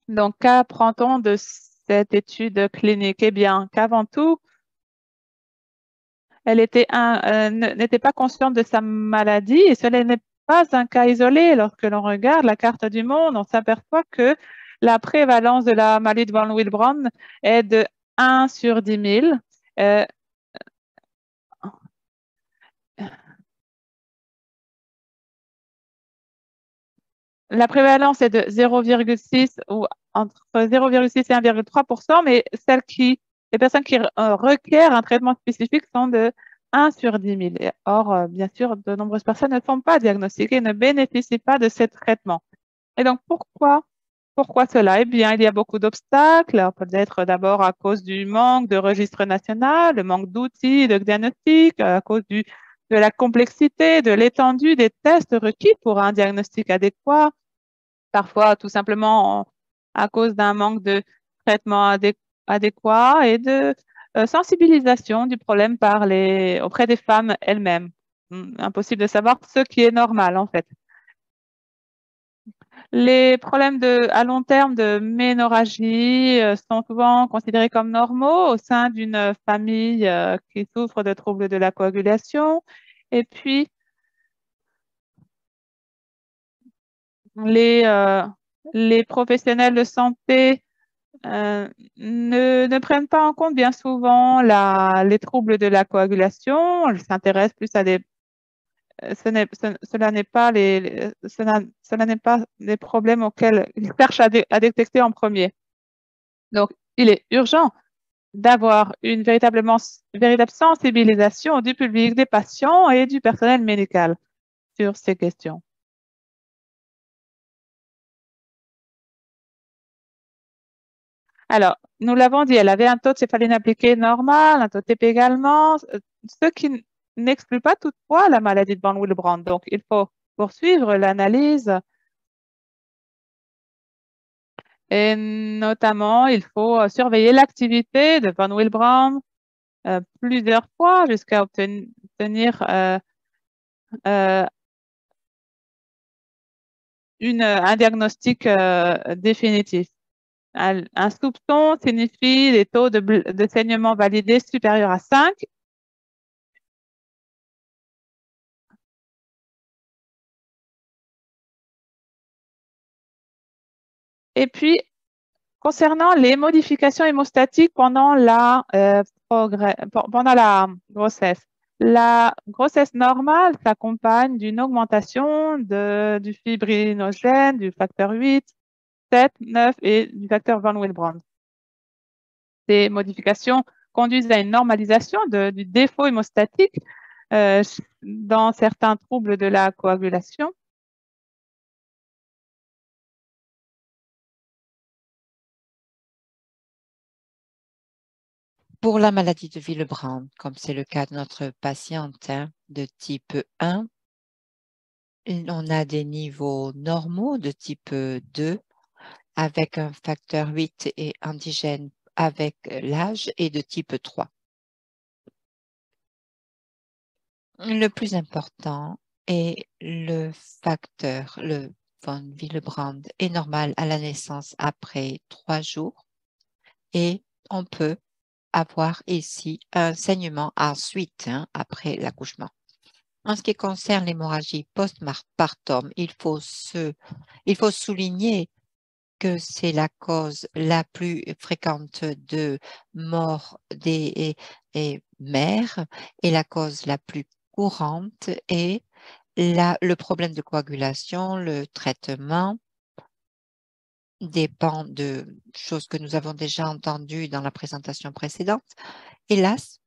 Donc, qu'apprend-on de cette étude clinique? Eh bien, qu'avant tout, elle n'était pas consciente de sa maladie et cela n'est pas un cas isolé. Lorsque l'on regarde la carte du monde, on s'aperçoit que la prévalence de la maladie de von Willebrand est de 1 sur 10 000. La prévalence est de 0,6 ou entre 0,6 et 1,3%, mais les personnes qui requièrent un traitement spécifique sont de 1 sur 10 000. Or, bien sûr, de nombreuses personnes ne sont pas diagnostiquées, ne bénéficient pas de ces traitements. Et donc, pourquoi cela? Eh bien, il y a beaucoup d'obstacles, peut-être d'abord à cause du manque de registre national, le manque d'outils de diagnostic, à cause de la complexité, de l'étendue des tests requis pour un diagnostic adéquat, parfois tout simplement à cause d'un manque de traitement adéquat et de sensibilisation du problème auprès des femmes elles-mêmes. Impossible de savoir ce qui est normal, en fait. Les problèmes à long terme de ménorragie sont souvent considérés comme normaux au sein d'une famille qui souffre de troubles de la coagulation. Et puis, les, euh, les professionnels de santé ne prennent pas en compte bien souvent les troubles de la coagulation. Ils s'intéressent plus cela n'est pas cela n'est pas les problèmes auxquels ils cherchent à détecter en premier. Donc, il est urgent d'avoir une véritable sensibilisation du public, des patients et du personnel médical sur ces questions. Alors, nous l'avons dit, elle avait un taux de céphaline appliqué normal, un taux de TP également, ce qui n'exclut pas toutefois la maladie de Von Willebrand. Donc, il faut poursuivre l'analyse et notamment, il faut surveiller l'activité de Von Willebrand plusieurs fois jusqu'à obtenir un diagnostic définitif. Un soupçon signifie des taux de saignement validés supérieurs à 5. Et puis, concernant les modifications hémostatiques pendant la grossesse, la grossesse normale s'accompagne d'une augmentation du fibrinogène, du facteur 8, 7, 9 et du facteur Von Willebrand. Ces modifications conduisent à une normalisation du défaut hémostatique dans certains troubles de la coagulation. Pour la maladie de Willebrand, comme c'est le cas de notre patiente de type 1, on a des niveaux normaux de type 2 avec un facteur 8 et antigène avec l'âge et de type 3. Le plus important est le facteur, le von Willebrand est normal à la naissance après 3 jours et on peut avoir ici un saignement ensuite, après l'accouchement. En ce qui concerne l'hémorragie post-partum, il faut souligner que c'est la cause la plus fréquente de mort des mères et la cause la plus courante est le problème de coagulation, le traitement dépend de choses que nous avons déjà entendues dans la présentation précédente. Hélas,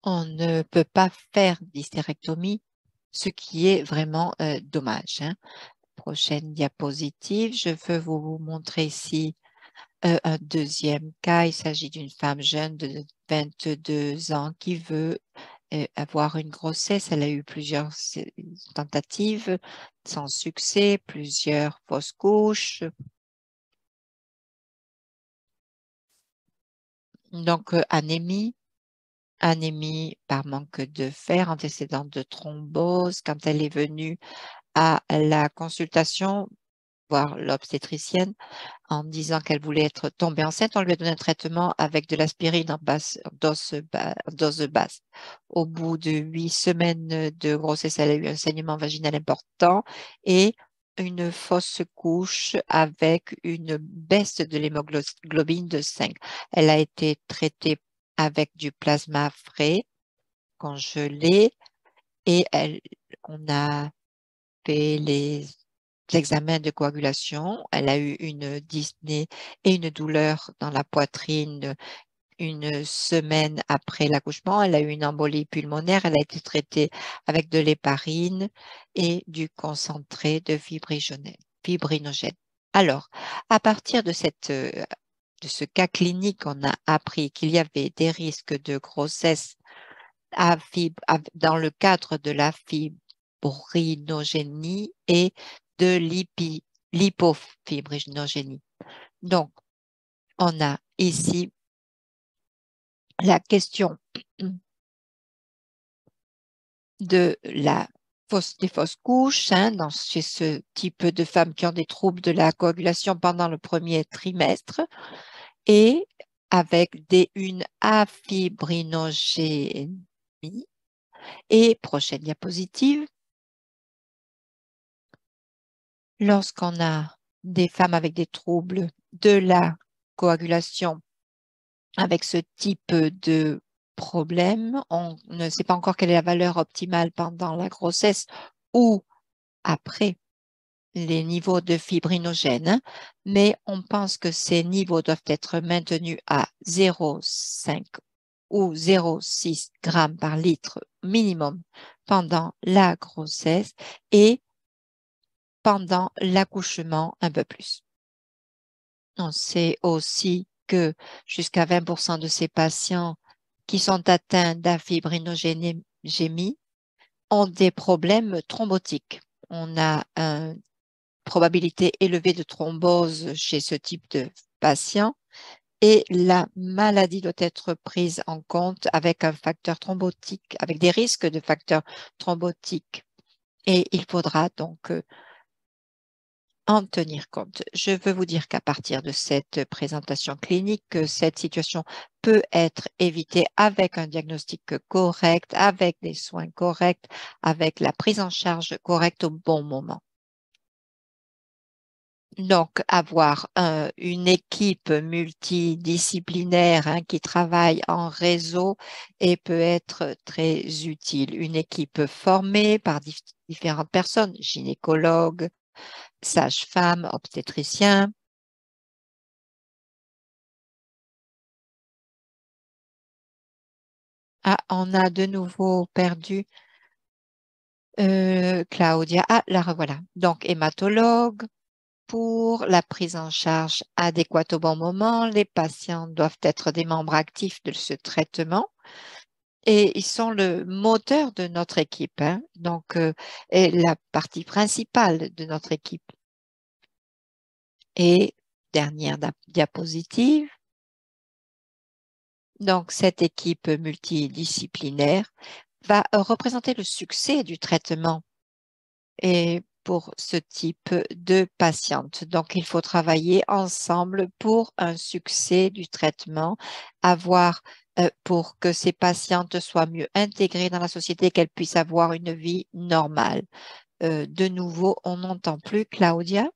on ne peut pas faire d'hystérectomie, ce qui est vraiment dommage. Prochaine diapositive, je veux vous montrer ici un deuxième cas. Il s'agit d'une femme jeune de 22 ans qui veut avoir une grossesse. Elle a eu plusieurs tentatives sans succès, plusieurs fausses couches. Donc, anémie par manque de fer, antécédent de thrombose. Quand elle est venue à la consultation, voir l'obstétricienne, en disant qu'elle voulait être tombée enceinte, on lui a donné un traitement avec de l'aspirine en dose basse. Au bout de 8 semaines de grossesse, elle a eu un saignement vaginal important et une fausse couche avec une baisse de l'hémoglobine de 5. Elle a été traitée avec du plasma frais, congelé, et on a fait l'examen de coagulation. Elle a eu une dyspnée et une douleur dans la poitrine une semaine après l'accouchement. Elle a eu une embolie pulmonaire. Elle a été traitée avec de l'héparine et du concentré de fibrinogène. Alors, à partir de ce cas clinique, on a appris qu'il y avait des risques de grossesse dans le cadre de la fibrinogénie et de l'hypofibrinogénie. Donc, on a ici la question des fausses couches chez ce type de femmes qui ont des troubles de la coagulation pendant le premier trimestre et avec une afibrinogénie. Et prochaine diapositive. Lorsqu'on a des femmes avec des troubles de la coagulation avec ce type de problème. On ne sait pas encore quelle est la valeur optimale pendant la grossesse ou après les niveaux de fibrinogène, hein, mais on pense que ces niveaux doivent être maintenus à 0,5 ou 0,6 grammes par litre minimum pendant la grossesse et pendant l'accouchement un peu plus. On sait aussi que jusqu'à 20% de ces patients qui sont atteints d'afibrinogénémie ont des problèmes thrombotiques. On a une probabilité élevée de thrombose chez ce type de patient et la maladie doit être prise en compte avec un facteur thrombotique, avec des risques de facteurs thrombotiques. Et il faudra donc en tenir compte. Je veux vous dire qu'à partir de cette présentation clinique, cette situation peut être évitée avec un diagnostic correct, avec des soins corrects, avec la prise en charge correcte au bon moment. Donc, avoir une équipe multidisciplinaire qui travaille en réseau et peut être très utile. Une équipe formée par différentes personnes, gynécologues, sages-femmes, obstétriciens. Ah, on a de nouveau perdu Claudia. Ah, la revoilà. Donc, hématologue pour la prise en charge adéquate au bon moment. Les patients doivent être des membres actifs de ce traitement et ils sont le moteur de notre équipe, hein. Donc, et la partie principale de notre équipe. Et dernière diapositive. Donc, cette équipe multidisciplinaire va représenter le succès du traitement et pour ce type de patiente. Donc, il faut travailler ensemble pour un succès du traitement, avoir pour que ces patientes soient mieux intégrées dans la société, qu'elles puissent avoir une vie normale. De nouveau, on n'entend plus Claudia.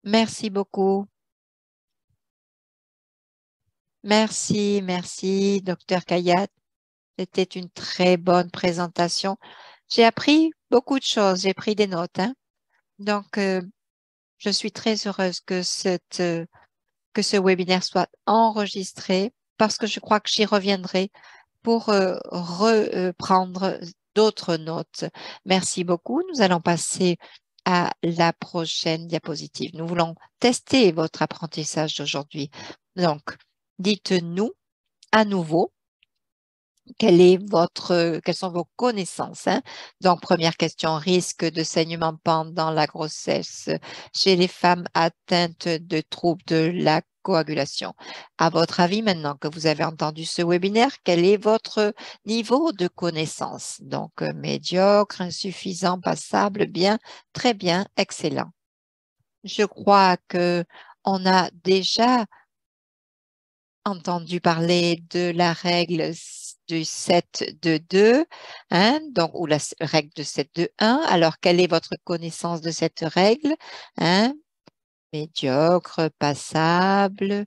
Merci beaucoup. Merci, docteur Kayat. C'était une très bonne présentation. J'ai appris beaucoup de choses, j'ai pris des notes, hein. Donc, je suis très heureuse que ce webinaire soit enregistré parce que je crois que j'y reviendrai pour reprendre d'autres notes. Merci beaucoup. Nous allons passer à la prochaine diapositive. Nous voulons tester votre apprentissage d'aujourd'hui. Donc, dites-nous à nouveau quelles sont vos connaissances, hein? Donc, première question, risque de saignement pendant la grossesse chez les femmes atteintes de troubles de la coagulation. À votre avis, maintenant que vous avez entendu ce webinaire, quel est votre niveau de connaissance? Donc, médiocre, insuffisant, passable, bien, très bien, excellent. Je crois que on a déjà entendu parler de la règle du 7 de 2, hein, donc, ou la règle de 7 de 1. Alors, quelle est votre connaissance de cette règle? Hein? Médiocre, passable,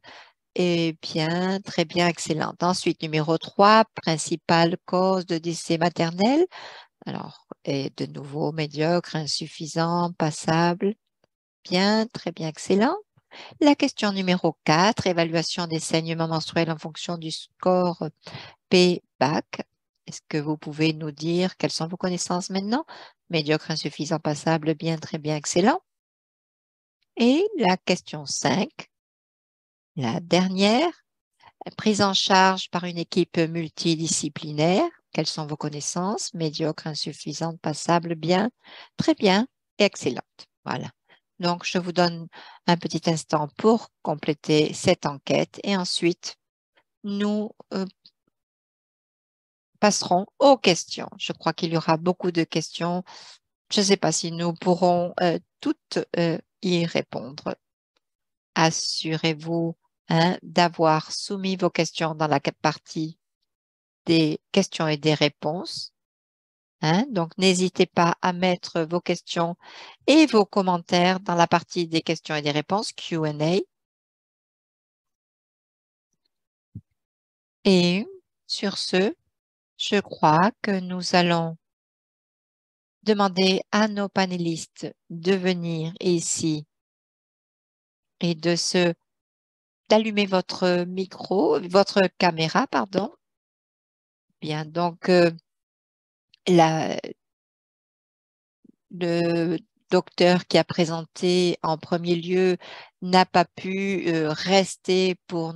et bien, très bien, excellente. Ensuite, numéro 3, principale cause de décès maternel. Alors, et de nouveau, médiocre, insuffisant, passable. Bien, très bien, excellent. La question numéro 4, évaluation des saignements menstruels en fonction du score P-BAC. Est-ce que vous pouvez nous dire quelles sont vos connaissances maintenant? Médiocre, insuffisant, passable, bien, très bien, excellent. Et la question 5, la dernière, prise en charge par une équipe multidisciplinaire. Quelles sont vos connaissances? Médiocre, insuffisante, passable, bien, très bien et excellente. Voilà. Donc, je vous donne un petit instant pour compléter cette enquête et ensuite, nous passerons aux questions. Je crois qu'il y aura beaucoup de questions. Je ne sais pas si nous pourrons toutes y répondre. Assurez-vous d'avoir soumis vos questions dans la partie des questions et des réponses. Donc, n'hésitez pas à mettre vos questions et vos commentaires dans la partie des questions et des réponses, Q&A. Et sur ce, je crois que nous allons demander à nos panélistes de venir ici et d'allumer votre micro, votre caméra, pardon. Bien, donc le docteur qui a présenté en premier lieu n'a pas pu rester pour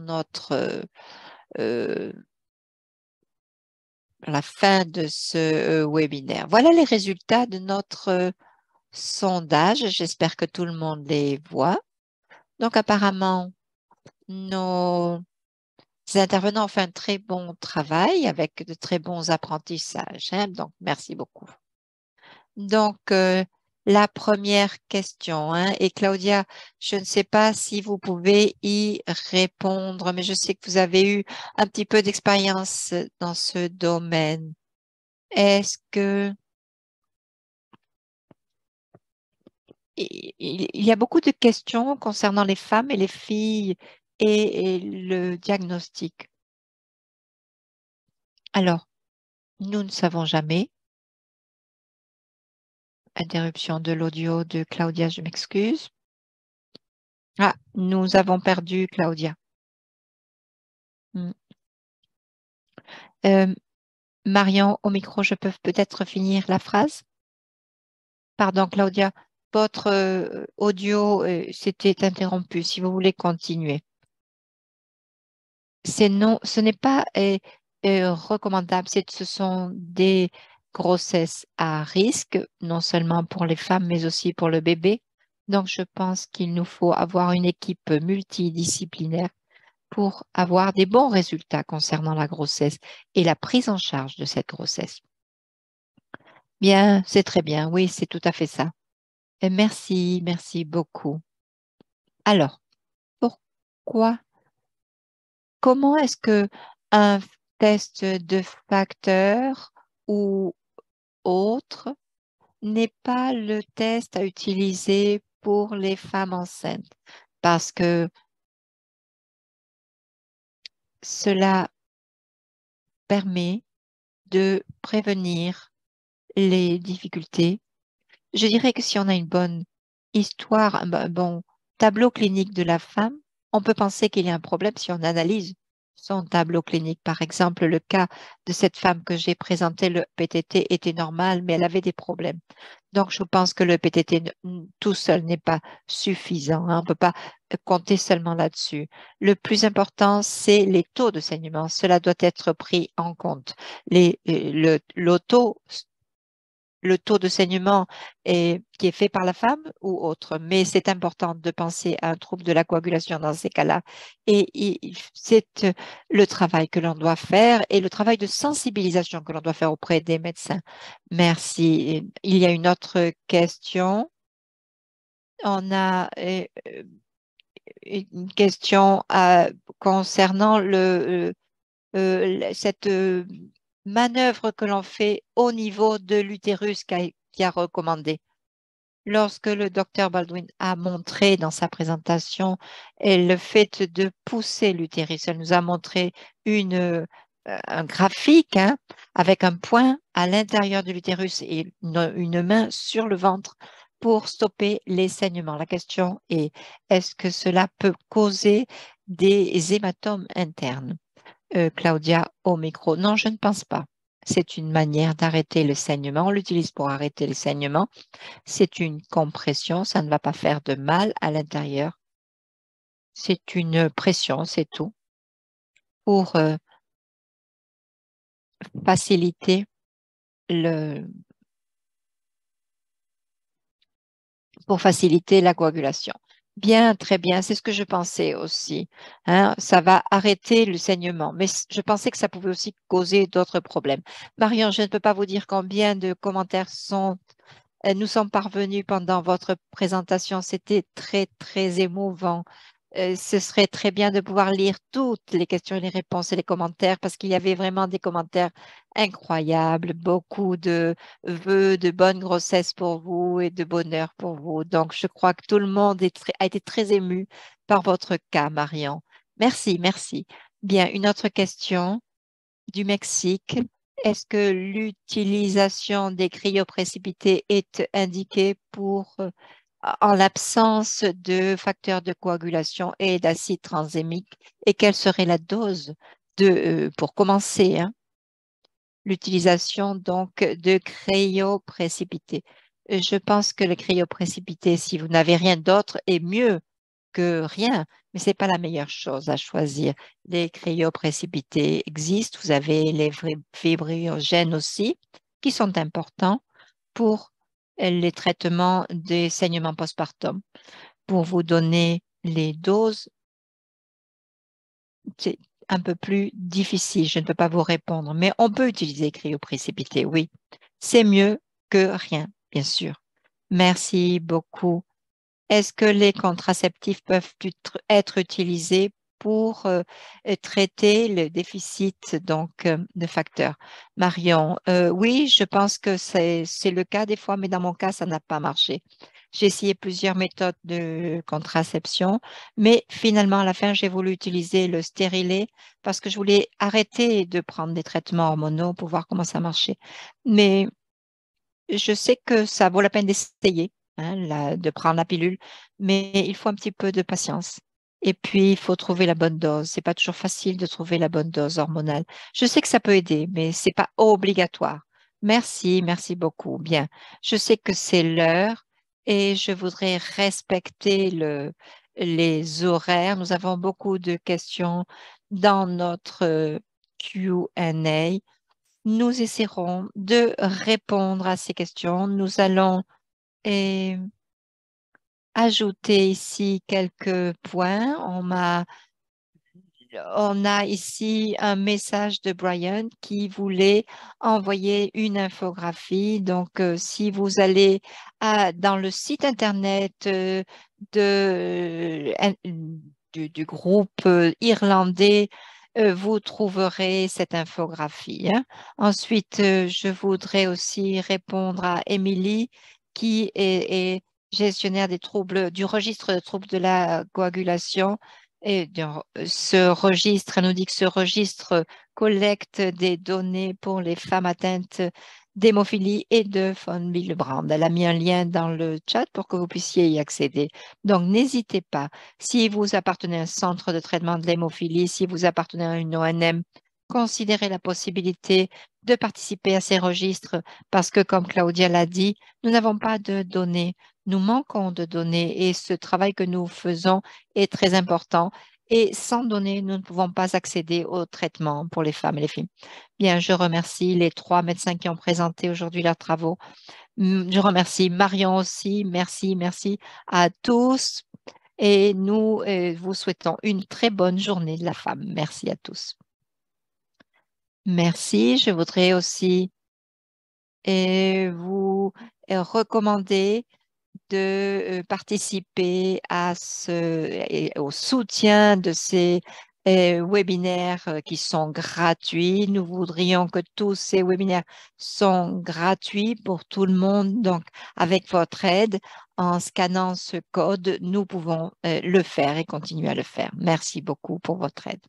la fin de ce webinaire. Voilà les résultats de notre sondage. J'espère que tout le monde les voit. Donc, apparemment, nos intervenants ont fait un très bon travail avec de très bons apprentissages. Donc, merci beaucoup. Donc, la première question, et Claudia, je ne sais pas si vous pouvez y répondre, mais je sais que vous avez eu un petit peu d'expérience dans ce domaine. Est-ce que il y a beaucoup de questions concernant les femmes et les filles et le diagnostic? Alors, nous ne savons jamais. Interruption de l'audio de Claudia, je m'excuse. Ah, nous avons perdu Claudia. Marion, au micro, je peux peut-être finir la phrase? Pardon, Claudia, votre audio s'était interrompu. Si vous voulez continuer. Ce n'est pas recommandable. Ce sont des grossesses à risque, non seulement pour les femmes, mais aussi pour le bébé. Donc, je pense qu'il nous faut avoir une équipe multidisciplinaire pour avoir des bons résultats concernant la grossesse et la prise en charge de cette grossesse. Bien, c'est très bien. Oui, c'est tout à fait ça. Et merci beaucoup. Alors, comment est-ce que un test de facteur ou autre n'est pas le test à utiliser pour les femmes enceintes? Parce que cela permet de prévenir les difficultés. Je dirais que si on a une bonne histoire, un bon tableau clinique de la femme, on peut penser qu'il y a un problème si on analyse son tableau clinique. Par exemple, le cas de cette femme que j'ai présenté, le PTT était normal, mais elle avait des problèmes. Donc, je pense que le PTT tout seul n'est pas suffisant. On ne peut pas compter seulement là-dessus. Le plus important, c'est les taux de saignement. Cela doit être pris en compte. Le taux de saignement qui est fait par la femme ou autre. Mais c'est important de penser à un trouble de la coagulation dans ces cas-là. Et c'est le travail que l'on doit faire et le travail de sensibilisation que l'on doit faire auprès des médecins. Merci. Il y a une autre question. On a une question concernant cette manœuvre que l'on fait au niveau de l'utérus qui a recommandé. Lorsque le docteur Baldwin a montré dans sa présentation le fait de pousser l'utérus, elle nous a montré un graphique avec un point à l'intérieur de l'utérus et une main sur le ventre pour stopper les saignements. La question est, est-ce que cela peut causer des hématomes internes? Claudia, au micro. Non, je ne pense pas. C'est une manière d'arrêter le saignement. On l'utilise pour arrêter le saignement. C'est une compression. Ça ne va pas faire de mal à l'intérieur. C'est une pression, c'est tout. Pour faciliter la coagulation. Bien, très bien, c'est ce que je pensais aussi. Ça va arrêter le saignement, mais je pensais que ça pouvait aussi causer d'autres problèmes. Marion, je ne peux pas vous dire combien de commentaires nous sont parvenus pendant votre présentation. C'était très, très émouvant. ce serait très bien de pouvoir lire toutes les questions et les réponses et les commentaires parce qu'il y avait vraiment des commentaires incroyables, beaucoup de vœux de bonne grossesse pour vous et de bonheur pour vous. Donc, je crois que tout le monde a été très ému par votre cas, Marion. Merci, merci. Bien, une autre question du Mexique. Est-ce que l'utilisation des cryoprécipités est indiquée en l'absence de facteurs de coagulation et d'acide transémique? Et quelle serait la dose pour commencer, hein, l'utilisation donc de cryoprécipités? Je pense que le cryoprécipité, si vous n'avez rien d'autre, est mieux que rien, mais ce n'est pas la meilleure chose à choisir. Les cryoprécipités existent, vous avez les fibrogènes aussi, qui sont importants pour les traitements des saignements postpartum. Pour vous donner les doses, c'est un peu plus difficile, je ne peux pas vous répondre, mais on peut utiliser cryoprécipité, oui. C'est mieux que rien, bien sûr. Merci beaucoup. Est-ce que les contraceptifs peuvent être utilisés pour traiter le déficit donc de facteurs? Marion, oui, je pense que c'est le cas des fois, mais dans mon cas, ça n'a pas marché. J'ai essayé plusieurs méthodes de contraception, mais finalement, à la fin, j'ai voulu utiliser le stérilet parce que je voulais arrêter de prendre des traitements hormonaux pour voir comment ça marchait. Mais je sais que ça vaut la peine d'essayer, hein, de prendre la pilule, mais il faut un petit peu de patience. Et puis, il faut trouver la bonne dose. C'est pas toujours facile de trouver la bonne dose hormonale. Je sais que ça peut aider, mais c'est pas obligatoire. Merci, merci beaucoup. Bien, je sais que c'est l'heure et je voudrais respecter les horaires. Nous avons beaucoup de questions dans notre Q&A. Nous essaierons de répondre à ces questions. Nous allons eh, ajouter ici quelques points. On a ici un message de Brian qui voulait envoyer une infographie. Donc, si vous allez dans le site Internet du groupe irlandais, vous trouverez cette infographie, hein. Ensuite, je voudrais aussi répondre à Émilie qui est gestionnaire des troubles, du registre de troubles de la coagulation. Et ce registre, elle nous dit que ce registre collecte des données pour les femmes atteintes d'hémophilie et de von Willebrand. Elle a mis un lien dans le chat pour que vous puissiez y accéder. Donc, n'hésitez pas. Si vous appartenez à un centre de traitement de l'hémophilie, si vous appartenez à une ONM, considérez la possibilité de participer à ces registres parce que, comme Claudia l'a dit, nous n'avons pas de données. Nous manquons de données et ce travail que nous faisons est très important. Et sans données, nous ne pouvons pas accéder au traitement pour les femmes et les filles. Bien, je remercie les 3 médecins qui ont présenté aujourd'hui leurs travaux. Je remercie Marion aussi. Merci, merci à tous. Et nous vous souhaitons une très bonne journée de la femme. Merci à tous. Merci. Je voudrais aussi vous recommander de participer au soutien de ces webinaires qui sont gratuits. Nous voudrions que tous ces webinaires sont gratuits pour tout le monde. Donc, avec votre aide, en scannant ce code, nous pouvons le faire et continuer à le faire. Merci beaucoup pour votre aide.